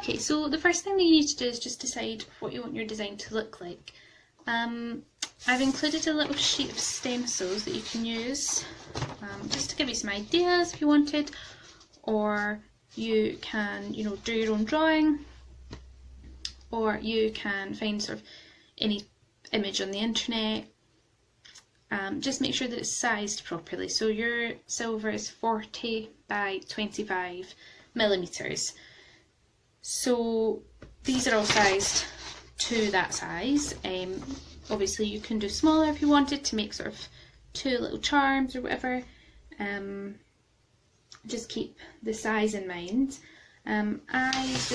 Okay, so the first thing that you need to do is just decide what you want your design to look like. I've included a little sheet of stencils that you can use just to give you some ideas if you wanted, or you can, you know, do your own drawing, or you can find sort of any image on the internet. Just make sure that it's sized properly. So your silver is 40 by 25 millimeters. So these are all sized to that size. Obviously you can do smaller if you wanted to make sort of 2 little charms or whatever. Just keep the size in mind. I've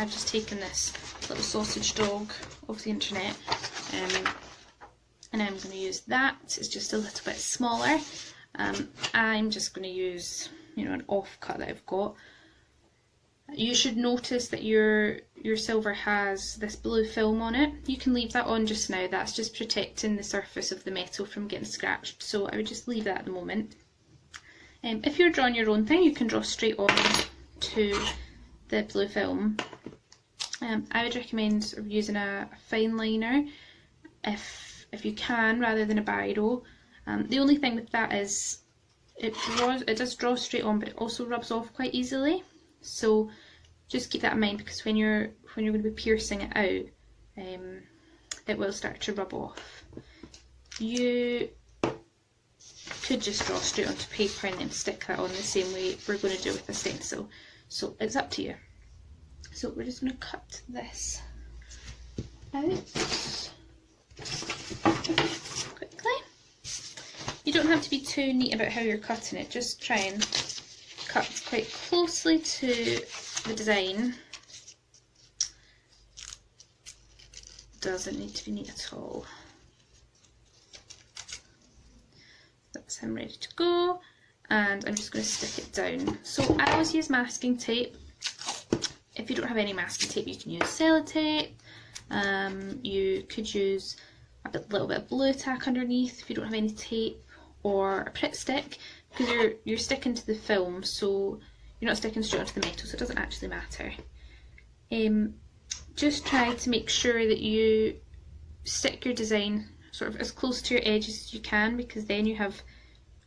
just taken this little sausage dog off the internet, and I'm going to use that. It's just a little bit smaller. I'm just going to use, you know, an offcut that I've got. You should notice that your silver has this blue film on it. You can leave that on just now. That's just protecting the surface of the metal from getting scratched, so I would just leave that at the moment. If you're drawing your own thing, you can draw straight on to the blue film. I would recommend sort of using a fine liner if you can, rather than a biro. The only thing with that is it does draw straight on, but it also rubs off quite easily. So just keep that in mind, because when you're going to be piercing it out, it will start to rub off. You could just draw straight onto paper and then stick that on the same way we're going to do with the stencil. So it's up to you. So we're just going to cut this out quickly. You don't have to be too neat about how you're cutting it, just try and cut quite closely to the design. Doesn't need to be neat at all. That's him ready to go, and I'm just going to stick it down. So I always use masking tape. If you don't have any masking tape, you can use sellotape. You could use a little bit of blue tack underneath if you don't have any tape, or a Pritt stick, because you're sticking to the film, so you're not sticking straight onto the metal, so it doesn't actually matter. Just try to make sure that you stick your design sort of as close to your edges as you can, because then you have,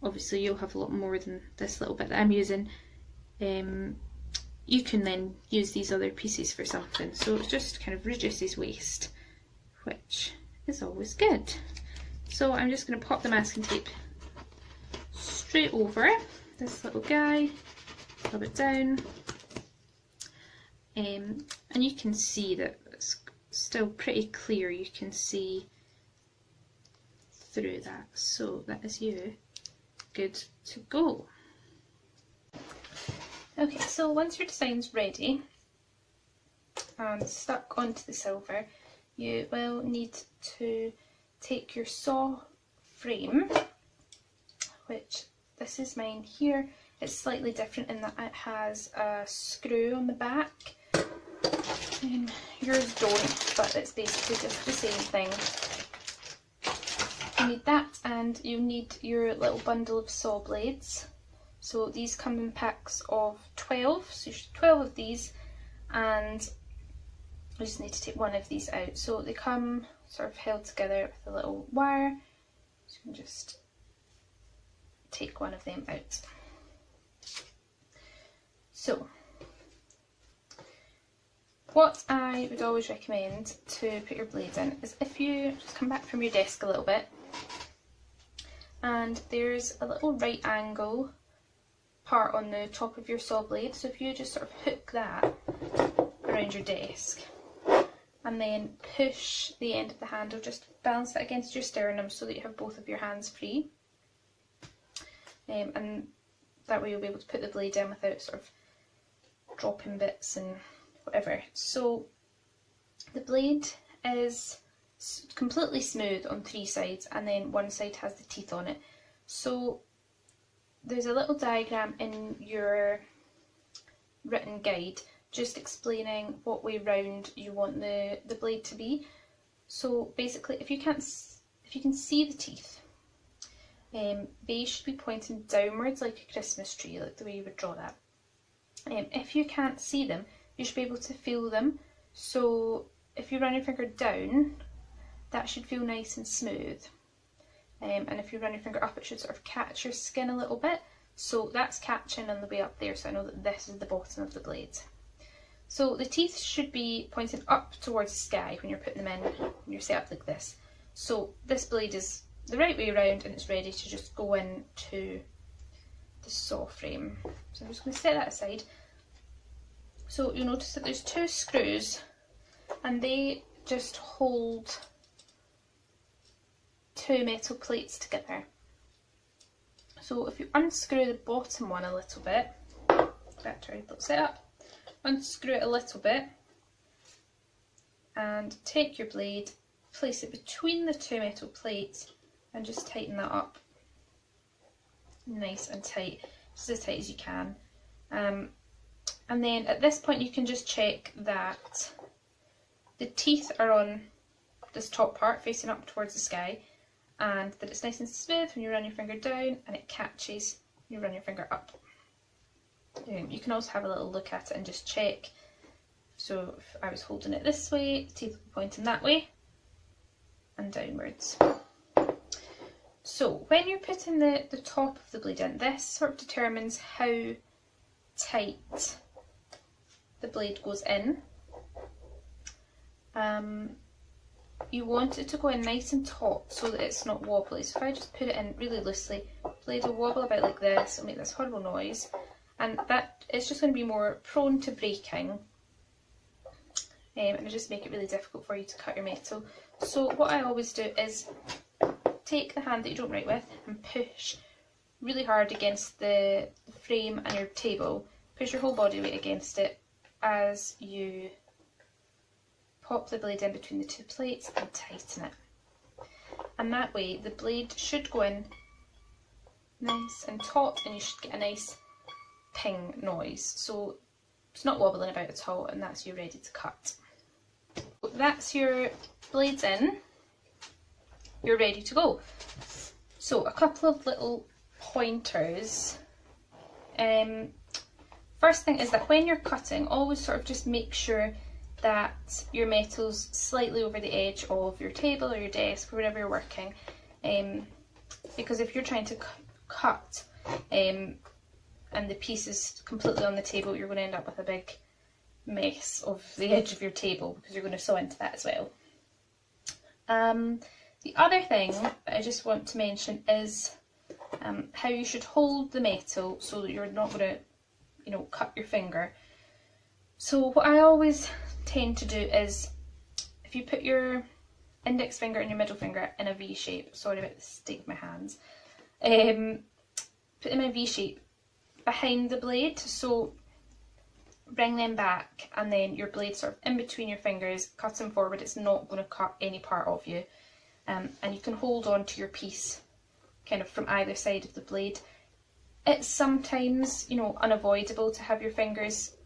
obviously you'll have a lot more than this little bit that I'm using. You can then use these other pieces for something, so it just kind of reduces waste, which is always good. So I'm just going to pop the masking tape straight over this little guy, rub it down, and you can see that it's still pretty clear. You can see through that, so that is you good to go. Okay, so once your design's ready and stuck onto the silver, you will need to take your saw frame, which this is mine here. It's slightly different in that it has a screw on the back. Yours don't, but it's basically just the same thing. You need that, and you need your little bundle of saw blades. So these come in packs of 12, so you should 12 of these, and I just need to take one of these out. So they come sort of held together with a little wire, so you can just take one of them out. So what I would always recommend to put your blades in is if you just come back from your desk a little bit, and there's a little right angle part on the top of your saw blade, so if you just sort of hook that around your desk and then push the end of the handle, just balance that against your sternum so that you have both of your hands free, and that way you'll be able to put the blade in without sort of dropping bits and whatever. So the blade is completely smooth on 3 sides, and then one side has the teeth on it. So there's a little diagram in your written guide just explaining what way round you want the blade to be. So basically, if you can see the teeth, they should be pointing downwards like a Christmas tree, like the way you would draw that. If you can't see them, you should be able to feel them. So if you run your finger down, that should feel nice and smooth. And if you run your finger up, it should sort of catch your skin a little bit. So that's catching on the way up there, so I know that this is the bottom of the blade. So the teeth should be pointing up towards the sky when you're putting them in, when you're set up like this. So this blade is the right way around and it's ready to just go into the saw frame. So I'm just going to set that aside. So you'll notice that there's 2 screws and they just hold 2 metal plates together. So if you unscrew the bottom one a little bit, back to our little setup, unscrew it a little bit and take your blade, place it between the 2 metal plates and just tighten that up nice and tight, just as tight as you can. And then at this point you can just check that the teeth are on this top part facing up towards the sky, and that it's nice and smooth when you run your finger down and it catches when you run your finger up. You can also have a little look at it and just check. So if I was holding it this way, the teeth will be pointing that way and downwards. So when you're putting the top of the blade in, this sort of determines how tight the blade goes in. You want it to go in nice and taut so that it's not wobbly. So if I just put it in really loosely, the blade will wobble about like this, it'll make this horrible noise, and that it's just going to be more prone to breaking, and it'll just make it really difficult for you to cut your metal. So what I always do is take the hand that you don't write with and push really hard against the frame and your table. Push your whole body weight against it as you pop the blade in between the 2 plates and tighten it. And that way the blade should go in nice and taut and you should get a nice ping noise. So it's not wobbling about at all, and that's you ready to cut. That's your blades in, you're ready to go. So a couple of little pointers. First thing is that when you're cutting, always sort of just make sure that your metal's slightly over the edge of your table or your desk or wherever you're working, because if you're trying to cut and the piece is completely on the table, you're going to end up with a big mess of the edge of your table because you're going to saw into that as well. The other thing that I just want to mention is how you should hold the metal so that you're not going to, cut your finger. So what I always tend to do is, if you put your index finger and your middle finger in a V shape, sorry about the state of my hands, put them in a V shape behind the blade, so bring them back and then your blade sort of in between your fingers, cut them forward, it's not going to cut any part of you. And you can hold on to your piece kind of from either side of the blade. It's sometimes, unavoidable to have your fingers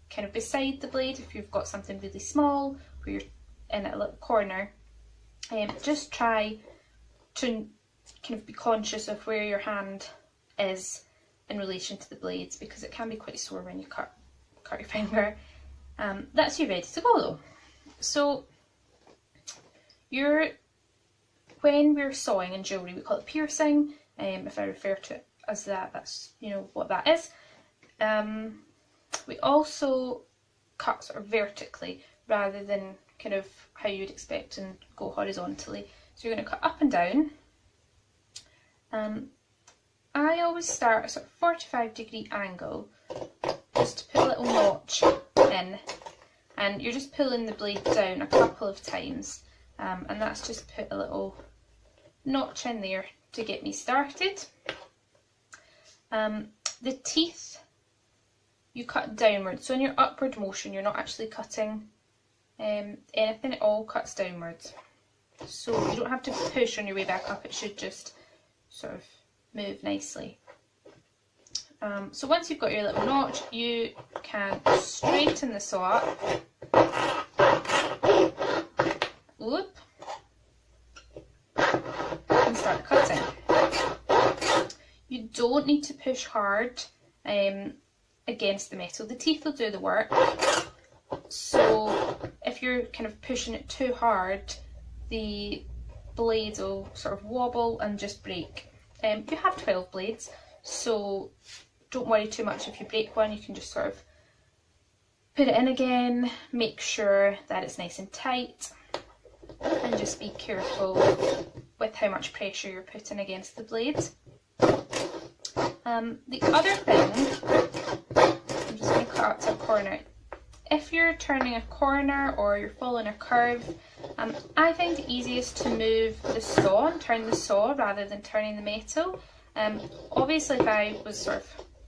kind of beside the blade if you've got something really small or you're in a little corner. Just try to kind of be conscious of where your hand is in relation to the blades, because it can be quite sore when you cut your finger. That's you ready to go though. So when we're sawing in jewellery, we call it piercing. If I refer to it as that, that's what that is. We also cut sort of vertically rather than kind of how you'd expect and go horizontally. So you're going to cut up and down. I always start at a sort of 45-degree angle just to put a little notch in, and you're just pulling the blade down a couple of times, and that's just put a little notch in there to get me started. The teeth you cut downwards, so in your upward motion you're not actually cutting anything, it all cuts downwards. So you don't have to push on your way back up, it should just sort of move nicely. So once you've got your little notch, you can straighten the saw up, whoop, and start cutting. You don't need to push hard. against the metal. The teeth will do the work, so if you're kind of pushing it too hard, the blades will sort of wobble and just break. You have 12 blades, so don't worry too much if you break one. You can just sort of put it in again, make sure that it's nice and tight, and just be careful with how much pressure you're putting against the blades. The other thing, I'm just going to cut out to a corner. If you're turning a corner or you're following a curve, I find it easiest to move the saw and turn the saw rather than turning the metal. Obviously if I was sort of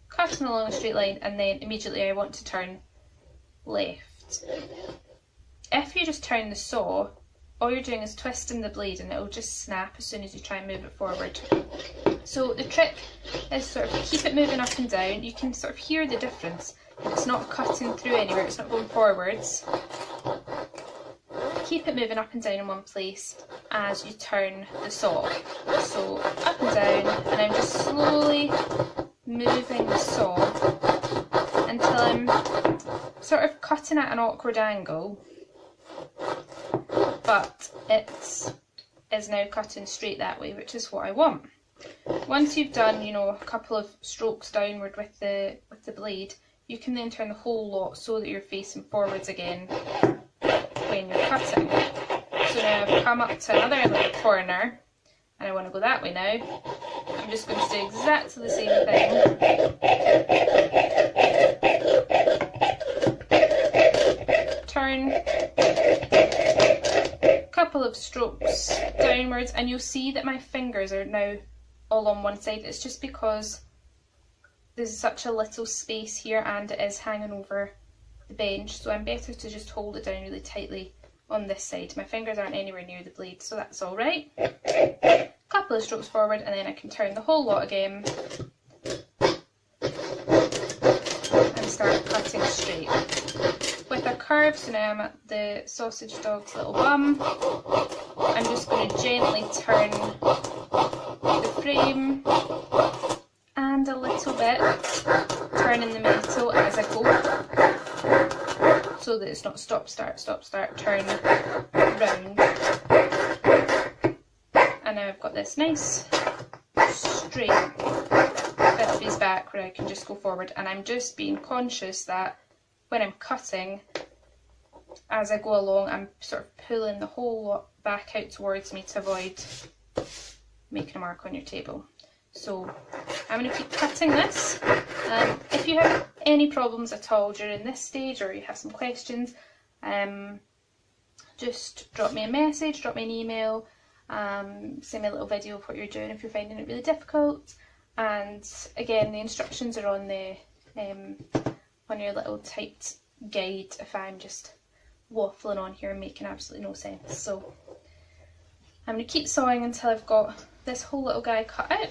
cutting along a straight line and then immediately I want to turn left, if you just turn the saw, all you're doing is twisting the blade and it will just snap as soon as you try and move it forward. So the trick is sort of keep it moving up and down. You can sort of hear the difference. It's not cutting through anywhere, it's not going forwards. Keep it moving up and down in one place as you turn the saw. So up and down, and I'm just slowly moving the saw until I'm sort of cutting at an awkward angle, but it is now cutting straight that way, which is what I want. Once you've done, you know, a couple of strokes downward with the blade, you can then turn the whole lot so that you're facing forwards again when you're cutting. So now I've come up to another little corner and I want to go that way now. I'm just going to do exactly the same thing. Turn, a couple of strokes downwards, and you'll see that my fingers are now all on one side. It's just because there's such a little space here and it is hanging over the bench, so I'm better to just hold it down really tightly on this side. My fingers aren't anywhere near the blade, so that's alright. Couple of strokes forward and then I can turn the whole lot again and start cutting straight. With a curve, so now I'm at the sausage dog's little bum, I'm just going to gently turn the frame and a little bit, turning the metal as I go, so that it's not stop, start, turn, round. And now I've got this nice, straight bit of his back where I can just go forward, and I'm just being conscious that when I'm cutting, as I go along, I'm sort of pulling the whole lot back out towards me to avoid making a mark on your table. So I'm going to keep cutting this. If you have any problems at all during this stage, or you have some questions, just drop me a message, drop me an email, send me a little video of what you're doing if you're finding it really difficult. And again, the instructions are on the on your little typed guide if I'm just waffling on here and making absolutely no sense. So I'm going to keep sawing until I've got this whole little guy cut out.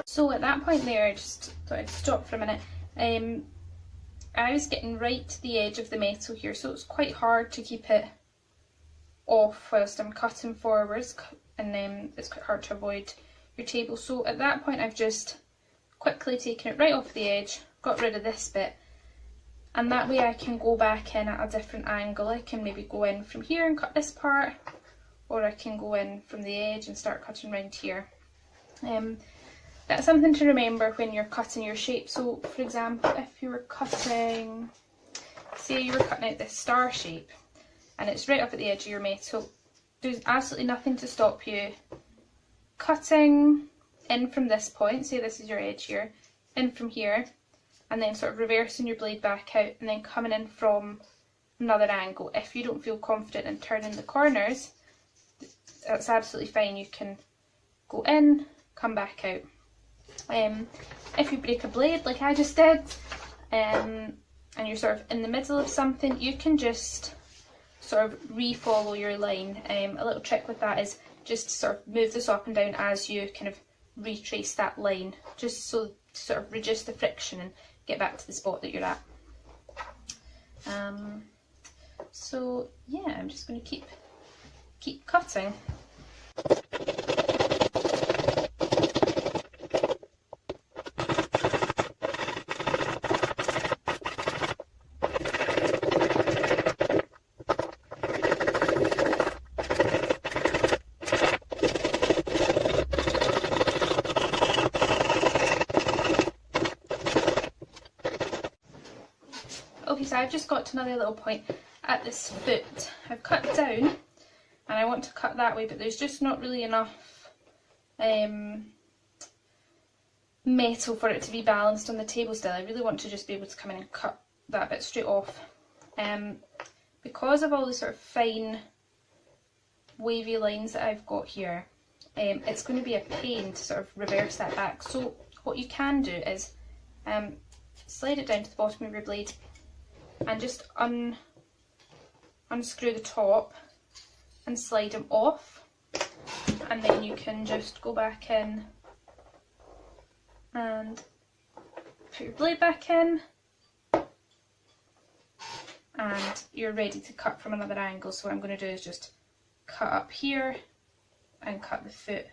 So at that point there, I just thought I'd stop for a minute. I was getting right to the edge of the metal here, so it's quite hard to keep it off whilst I'm cutting forwards, and then it's quite hard to avoid your table. So at that point I've just quickly taken it right off the edge, got rid of this bit, and that way I can go back in at a different angle. I can maybe go in from here and cut this part, or I can go in from the edge and start cutting around here. That's something to remember when you're cutting your shape. So for example, if you were cutting, say you were cutting out this star shape and it's right up at the edge of your metal, there's absolutely nothing to stop you cutting in from this point, say this is your edge here, in from here, and then sort of reversing your blade back out and then coming in from another angle. If you don't feel confident in turning the corners, that's absolutely fine. You can go in, come back out. If you break a blade like I just did, and you're sort of in the middle of something, you can just sort of re-follow your line. A little trick with that is just sort of move this up and down as you kind of retrace that line, just so to sort of reduce the friction and get back to the spot that you're at. So yeah, I'm just going to keep cutting. Okay, so I've just got to another little point at this foot. I've cut down and I want to cut that way, but there's just not really enough metal for it to be balanced on the table still. I really want to just be able to come in and cut that bit straight off. Because of all the sort of fine wavy lines that I've got here, it's going to be a pain to sort of reverse that back. So what you can do is slide it down to the bottom of your blade and just unscrew the top and slide them off, and then you can just go back in and put your blade back in, and you're ready to cut from another angle. So what I'm going to do is just cut up here and cut the foot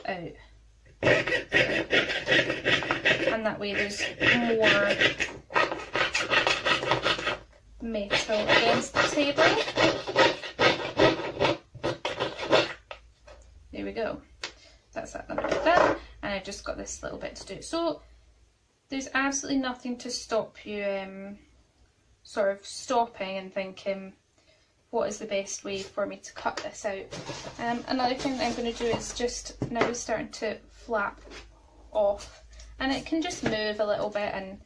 out, and that way there's more metal against the table. There we go. That's that little bit done, and I've just got this little bit to do. So there's absolutely nothing to stop you sort of stopping and thinking, what is the best way for me to cut this out? Another thing that I'm going to do is just now it's starting to flap off, and it can just move a little bit and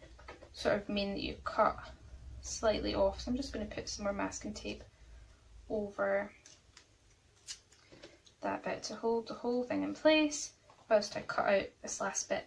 sort of mean that you've cut slightly off. So I'm just going to put some more masking tape over that bit to hold the whole thing in place whilst I cut out this last bit.